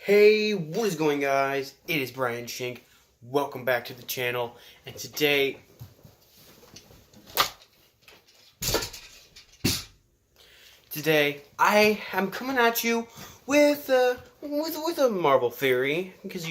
Hey, what is going, guys? It is Brian Shink. Welcome back to the channel. And today I am coming at you with a Marvel theory, because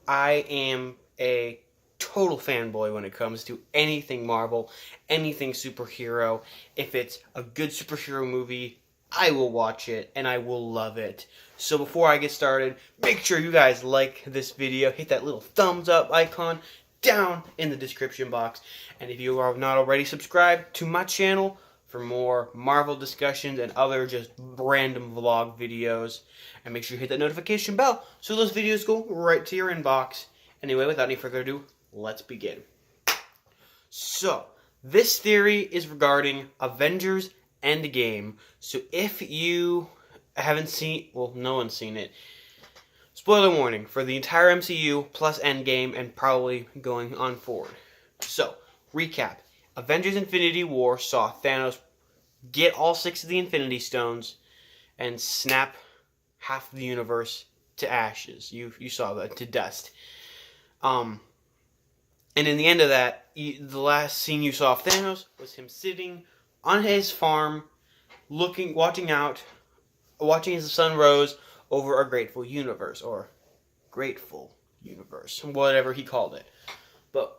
I am a total fanboy when it comes to anything Marvel, anything superhero. If it's a good superhero movie, I will watch it and I will love it. So before I get started, make sure you guys like this video, hit that little thumbs up icon down in the description box, and if you are not already subscribed to my channel for more Marvel discussions and other just random vlog videos, and make sure you hit that notification bell so those videos go right to your inbox. Anyway, without any further ado, let's begin. So, this theory is regarding Avengers Endgame. So if you haven't seen, well, no one's seen it, spoiler warning for the entire MCU plus Endgame and probably going on forward. So, recap. Avengers Infinity War saw Thanos get all 6 of the Infinity Stones and snap half of the universe to ashes. You saw that, to dust. And in the end of that, the last scene you saw of Thanos was him sitting on his farm, watching as the sun rose over a grateful universe, whatever he called it.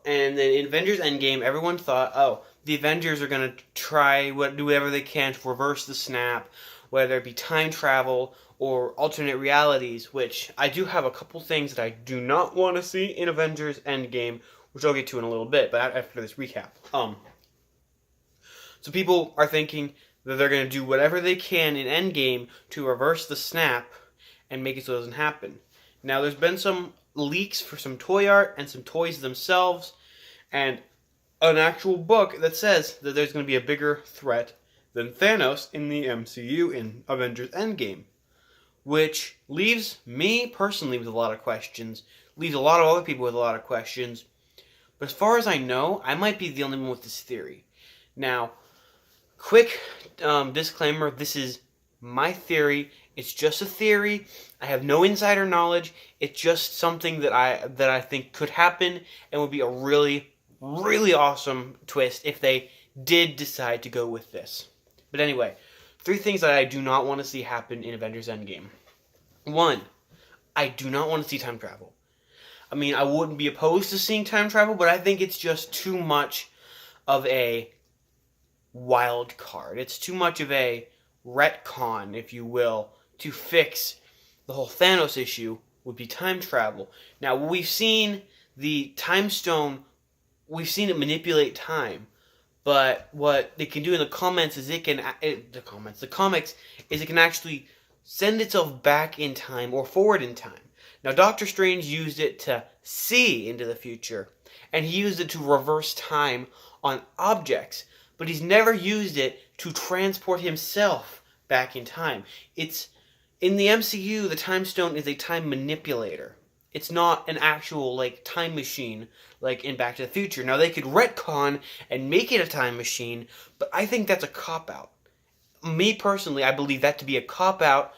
And then in Avengers Endgame, everyone thought, oh, the Avengers are going to do whatever they can to reverse the snap, whether it be time travel or alternate realities, which I do have a couple things that I do not want to see in Avengers Endgame, which I'll get to in a little bit, but after this recap. So people are thinking that they're going to do whatever they can in Endgame to reverse the snap and make it so it doesn't happen. Now, there's been some leaks for some toy art and some toys themselves, and an actual book that says that there's going to be a bigger threat than Thanos in the MCU in Avengers Endgame, which leaves me personally with a lot of questions, leaves a lot of other people with a lot of questions, but as far as I know, I might be the only one with this theory. Now, quick disclaimer, this is my theory. It's just a theory. I have no insider knowledge. It's just something that I think could happen and would be a really, really awesome twist if they did decide to go with this. But anyway, 3 things that I do not want to see happen in Avengers Endgame. 1, I do not want to see time travel. I mean, I wouldn't be opposed to seeing time travel, but I think it's just too much of a wild card. It's too much of a retcon, if you will, to fix the whole Thanos issue would be time travel. Now, we've seen the time stone, we've seen it manipulate time, but what it can do in the comics is it can actually send itself back in time or forward in time. Now, Doctor Strange used it to see into the future, and he used it to reverse time on objects, but he's never used it to transport himself back in time. It's in the MCU, the Time Stone is a time manipulator. It's not an actual time machine like in Back to the Future. Now, they could retcon and make it a time machine, but I think that's a cop-out. Me personally, I believe that to be a cop-out,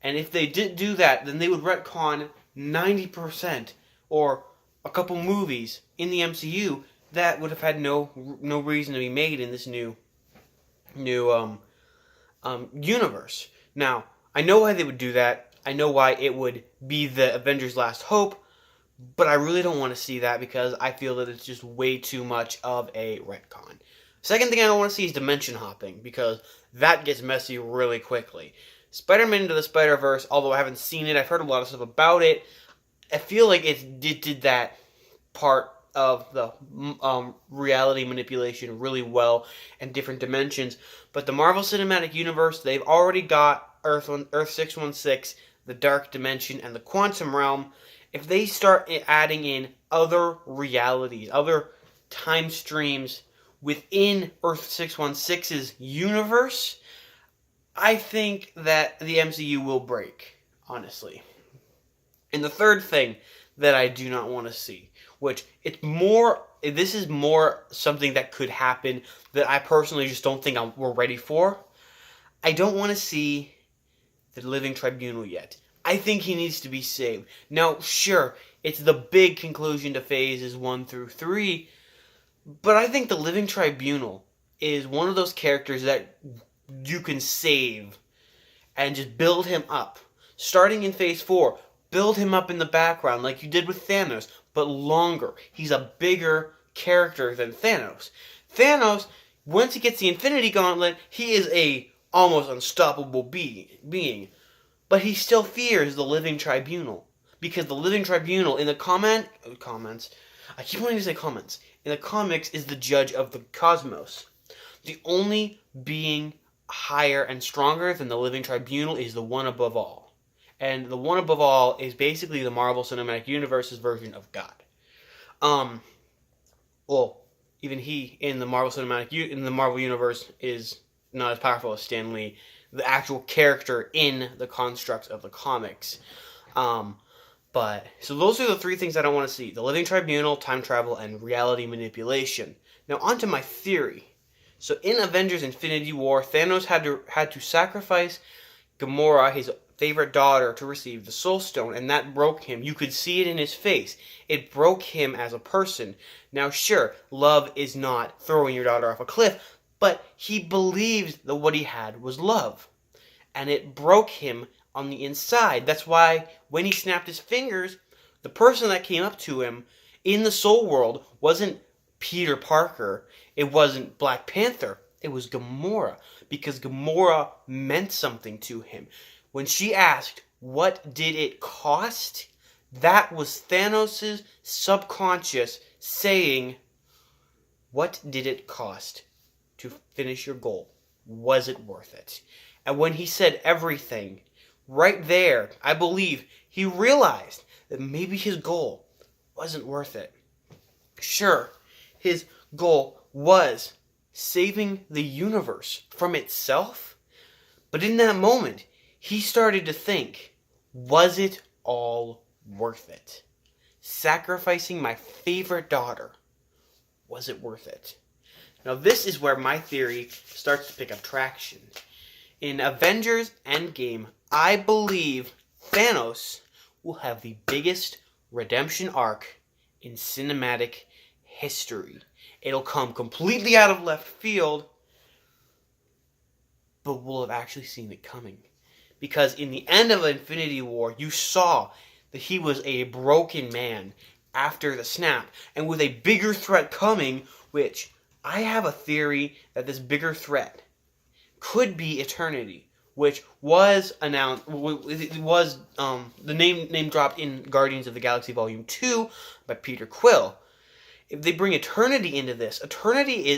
and if they did do that, then they would retcon 90% or a couple movies in the MCU that would have had no reason to be made in this new universe. Now, I know why they would do that. I know why it would be the Avengers' last hope, but I really don't want to see that because I feel that it's just way too much of a retcon. Second thing I don't want to see is dimension hopping, because that gets messy really quickly. Spider-Man Into the Spider-Verse, although I haven't seen it, I've heard a lot of stuff about it. I feel like it did that part of the reality manipulation really well and different dimensions. But the Marvel Cinematic Universe, they've already got Earth 616, the Dark Dimension, and the Quantum Realm. If they start adding in other realities, other time streams within Earth 616's universe, I think that the MCU will break, honestly. And the third thing that I do not want to see, which this is more something that could happen that I personally just don't think we're ready for. I don't want to see the Living Tribunal yet. I think he needs to be saved. Now, sure, it's the big conclusion to phases 1 through 3, but I think the Living Tribunal is one of those characters that you can save and just build him up. Starting in phase 4, build him up in the background like you did with Thanos, but longer. He's a bigger character than Thanos. Thanos, once he gets the Infinity Gauntlet, he is a almost unstoppable being. But he still fears the Living Tribunal. Because the Living Tribunal in the comments, I keep wanting to say comments, in the comics is the judge of the cosmos. The only being higher and stronger than the Living Tribunal is the One Above All. And the One Above All is basically the Marvel Cinematic Universe's version of God. Well, even he in the Marvel Universe is not as powerful as Stan Lee, the actual character in the constructs of the comics. But so those are the three things I don't want to see: the Living Tribunal, time travel, and reality manipulation. Now onto my theory. So in Avengers: Infinity War, Thanos had to sacrifice Gamora, his favorite daughter, to receive the Soul Stone, and that broke him. You could see it in his face. It broke him as a person. Now, sure, love is not throwing your daughter off a cliff, but he believed that what he had was love, and it broke him on the inside. That's why when he snapped his fingers, the person that came up to him in the soul world wasn't Peter Parker. It wasn't Black Panther. It was Gamora, because Gamora meant something to him. When she asked, "What did it cost?" that was Thanos' subconscious saying, "What did it cost to finish your goal? Was it worth it?" And when he said everything, right there, I believe he realized that maybe his goal wasn't worth it. Sure, his goal was saving the universe from itself, but in that moment, he started to think, was it all worth it? Sacrificing my favorite daughter, was it worth it? Now this is where my theory starts to pick up traction. In Avengers Endgame, I believe Thanos will have the biggest redemption arc in cinematic history. It'll come completely out of left field, but we'll have actually seen it coming. Because in the end of Infinity War, you saw that he was a broken man after the snap, and with a bigger threat coming, which I have a theory that this bigger threat could be Eternity, which was announced. It was the name dropped in Guardians of the Galaxy Volume 2 by Peter Quill. If they bring Eternity into this, Eternity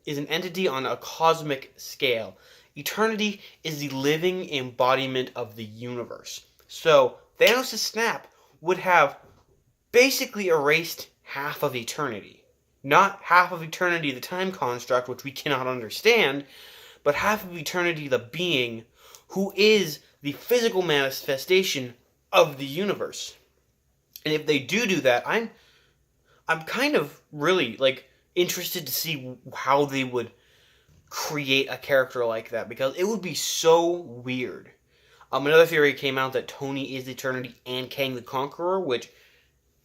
is an entity on a cosmic scale. Eternity is the living embodiment of the universe. So Thanos' snap would have basically erased half of Eternity. Not half of Eternity, the time construct, which we cannot understand, but half of Eternity, the being, who is the physical manifestation of the universe. And if they do that, I'm kind of really interested to see how they would create a character like that, because it would be so weird. Another theory came out that Tony is Eternity and Kang the Conqueror, which,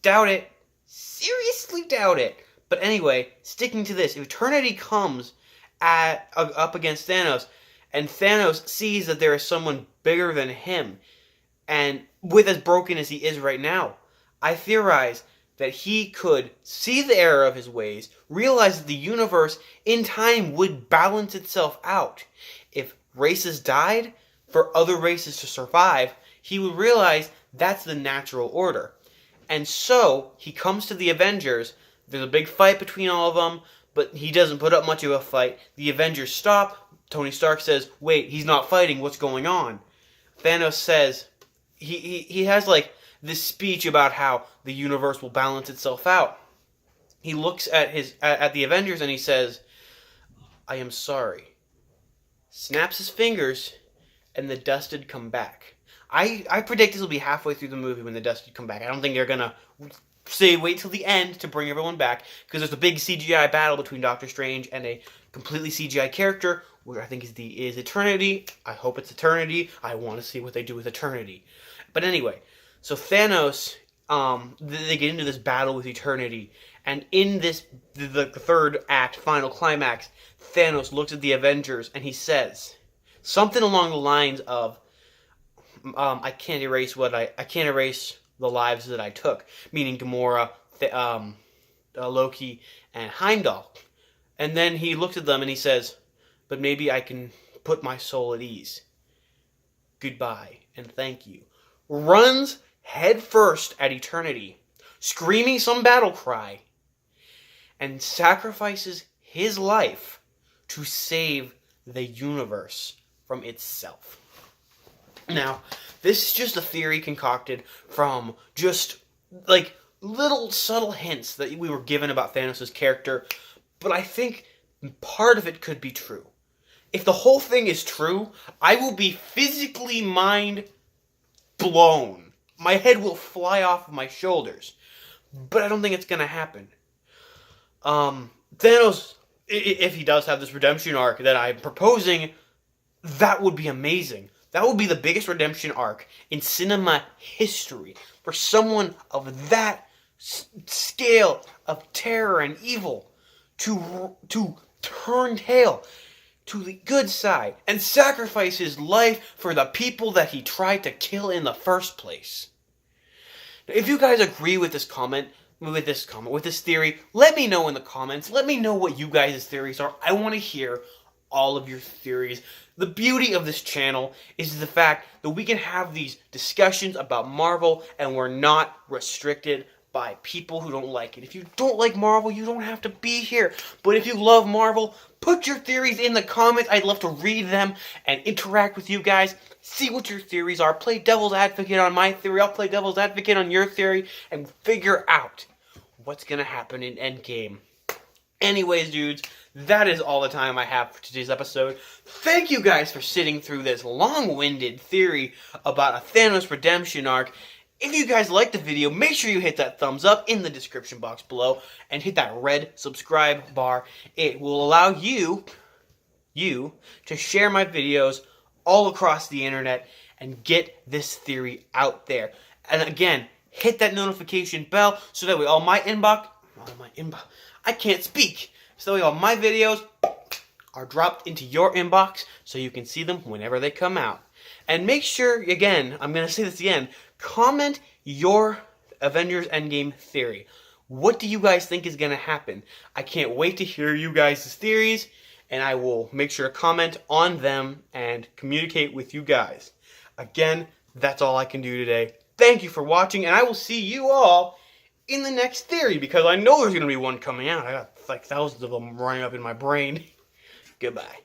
doubt it. Seriously doubt it. But anyway, sticking to this, if Eternity comes up against Thanos, and Thanos sees that there is someone bigger than him, and with as broken as he is right now, I theorize that he could see the error of his ways, realize that the universe in time would balance itself out. If races died for other races to survive, he would realize that's the natural order. And so, he comes to the Avengers. There's a big fight between all of them, but he doesn't put up much of a fight. The Avengers stop. Tony Stark says, "Wait, he's not fighting, what's going on?" Thanos says, he has this speech about how the universe will balance itself out. He looks at the Avengers and he says, "I am sorry." Snaps his fingers, and the dust had come back. I predict this will be halfway through the movie when the dust had come back. I don't think they're gonna wait till the end to bring everyone back, because there's a big CGI battle between Doctor Strange and a completely CGI character, where I think is Eternity. I hope it's Eternity. I want to see what they do with Eternity. But anyway, so Thanos, they get into this battle with eternity, and in this, the third act, final climax, Thanos looks at the Avengers and he says something along the lines of, I can't erase the lives that I took, meaning Gamora, Loki, and Heimdall. And then he looks at them and he says, but maybe I can put my soul at ease. Goodbye and thank you. Runs headfirst at eternity, screaming some battle cry, and sacrifices his life to save the universe from itself. Now, this is just a theory concocted from just, like, little subtle hints that we were given about Thanos' character, but I think part of it could be true. If the whole thing is true, I will be physically mind blown. My head will fly off of my shoulders. But I don't think it's going to happen. Thanos, if he does have this redemption arc that I'm proposing, that would be amazing. That would be the biggest redemption arc in cinema history. For someone of that scale of terror and evil to turn tail to the good side and sacrifice his life for the people that he tried to kill in the first place. Now, if you guys agree with this theory, let me know in the comments. Let me know what you guys' theories are. I want to hear all of your theories. The beauty of this channel is the fact that we can have these discussions about Marvel and we're not restricted by people who don't like it. If you don't like Marvel, you don't have to be here. But if you love Marvel, put your theories in the comments. I'd love to read them and interact with you guys. See what your theories are. Play devil's advocate on my theory. I'll play devil's advocate on your theory and figure out what's going to happen in Endgame. Anyways, dudes, that is all the time I have for today's episode. Thank you guys for sitting through this long-winded theory about a Thanos redemption arc. If you guys liked the video, make sure you hit that thumbs up in the description box below and hit that red subscribe bar. It will allow you to share my videos all across the internet and get this theory out there. And again, hit that notification bell so that way I can't speak. So that way all my videos are dropped into your inbox so you can see them whenever they come out. And make sure, again, I'm going to say this again, comment your Avengers Endgame theory. What do you guys think is going to happen? I can't wait to hear you guys' theories, and I will make sure to comment on them and communicate with you guys. Again, that's all I can do today. Thank you for watching, and I will see you all in the next theory, because I know there's going to be one coming out. I got like thousands of them running up in my brain. Goodbye.